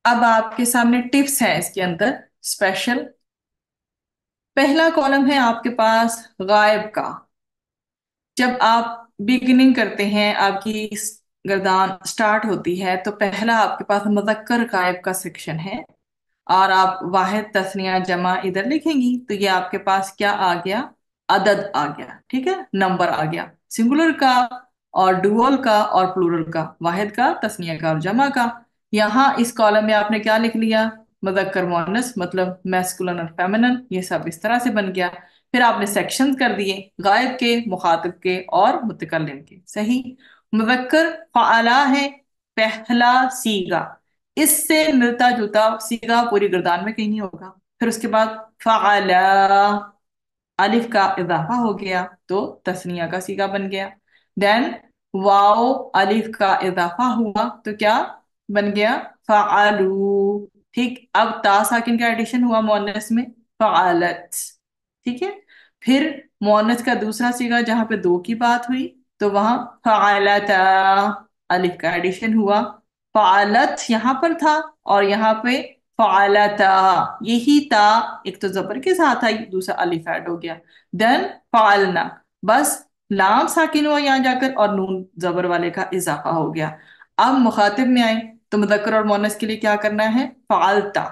अब आपके सामने टिप्स हैं इसके अंदर स्पेशल। पहला कॉलम है आपके पास गायब का। जब आप बिगिनिंग करते हैं, आपकी गर्दान स्टार्ट होती है, तो पहला आपके पास मुज़क्कर गायब का सेक्शन है। और आप वाहिद तस्निया जमा इधर लिखेंगी तो ये आपके पास क्या आ गया? अदद आ गया, ठीक है, नंबर आ गया, सिंगुलर का और डुअल का और प्लूरल का, वाहिद का, तस्निया का और जमा का। यहाँ इस कॉलम में आपने क्या लिख लिया? मुज़क्कर मुअन्नस, मतलब मैस्कुलिन और फेमिनिन, ये सब इस तरह से बन गया। फिर आपने सेक्शंस कर दिए, गायब के, मुखातिब के और मुतकल्लिम के। सही। मुज़क्कर फ़अला है, पहला सीगा, इससे मिलता जुलता सीगा पूरी गर्दान में कहीं नहीं होगा। फिर उसके बाद फ़अला, अलिफ का इजाफा हो गया तो तस्निया का सीगा बन गया। देन वाओ, अलिफ का इजाफा हुआ तो क्या बन गया? फ़अलू। ठीक, अब ता साकिन का एडिशन हुआ मुअन्नस में, फ़अलत। ठीक है। फिर मुअन्नस का दूसरा सीगा जहां पे दो की बात हुई तो वहां फ़अलता, अलिफ का एडिशन हुआ, फ़अलत यहां पर था और यहाँ पे फ़अलता, यही ता एक तो जबर के साथ आई, दूसरा अलिफ ऐड हो गया। देन फ़अलना, बस लाम साकिन हुआ यहाँ जाकर और नून जबर वाले का इजाफा हो गया। अब मुखातिब में आए तो मुदक्कर और मोनस के लिए क्या करना है? फ़अलता।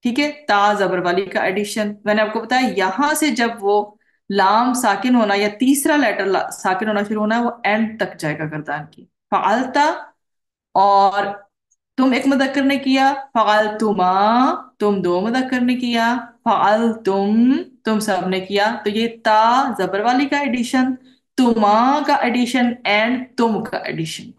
ठीक है, ता जबर वाली का एडिशन मैंने आपको बताया, यहां से जब वो लाम साकिन होना या तीसरा लेटर साकिन होना शुरू होना है, वो एंड तक जाएगा गर्दान की। फ़अलता, और तुम एक मुदक्कर ने किया, फ़अलतुमा, तुम दो मुदक्कर ने किया, फ़अलतुम सब ने किया। तो ये ता जबर वाली का एडिशन, तुमा का एडिशन एंड तुम का एडिशन।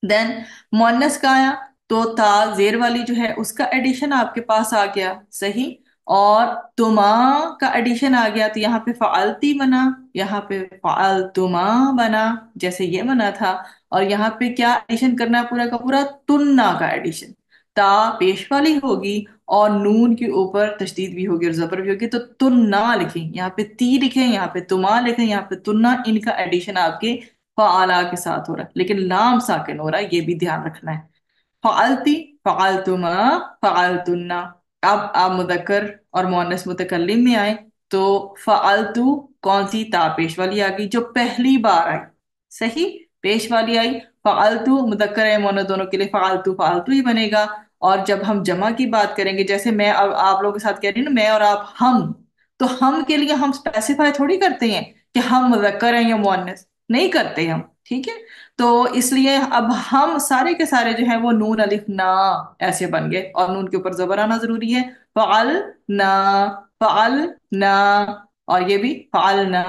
देन मुअन्नस का आया तो ता जेर वाली जो है उसका एडिशन आपके पास आ गया। सही। और तुमा का एडिशन आ गया तो यहाँ पे फ़अलती बना, यहाँ पे फ़अलतुमा बना, जैसे ये बना था। और यहाँ पे क्या एडिशन करना है? पूरा का पूरा तुन्ना का एडिशन। ता पेश वाली होगी और नून के ऊपर तशदीद भी होगी और जबर भी होगी, तो तुन्ना लिखें, यहाँ पे ती लिखें, यहाँ पे तुमा लिखें, यहाँ पे तुन्ना, इनका एडिशन आपके फ़अला के साथ हो रहा है, लेकिन लाम साकिन हो रहा है, ये भी ध्यान रखना है। फ़अलती, फ़अलतुमा, फ़अलतुन्ना। अब आप मुदक्कर और मुअन्नस मुतकल्लिम में आए तो फ़अलतु कौन सी? ता पेश वाली आ गई जो पहली बार आई। सही, पेश वाली आई। फ़अलतु मुदक्कर है मुअन्नस दोनों के लिए फ़अलतु फ़अलतु ही बनेगा। और जब हम जमा की बात करेंगे, जैसे मैं अब आप लोगों के साथ कह रही हूँ ना, मैं और आप, हम, तो हम के लिए हम स्पेसिफाई थोड़ी करते हैं कि हम मुदक्कर हैं या मुअन्नस, नहीं करते हम। ठीक है। तो इसलिए अब हम सारे के सारे जो है वो नून अलिफ ना ऐसे बन गए और नून के ऊपर जबर आना जरूरी है। फ़अल ना, फ़अल ना, और ये भी फ़अल ना,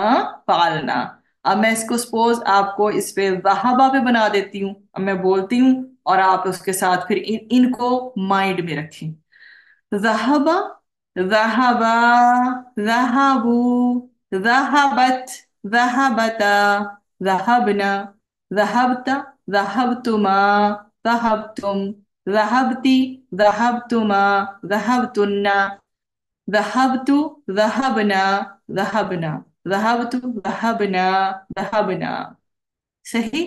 फ़अल ना। अब मैं इसको सपोज आपको इस पे ज़हाबा पे बना देती हूँ। अब मैं बोलती हूँ और आप उसके साथ फिर इनको माइंड में रखें। ज़हबा, ज़हबा, ज़हबू, ज़हबत, ज़हबता, ज़हबना, ज़हबता, ज़हबतुमा, ज़हबतुम, ज़हबती, ज़हबतुमा, ज़हबतुन्ना, ज़हबतु, ज़हबना, ज़हबना, ज़हबतु, ज़हबना, ज़हबना। सही।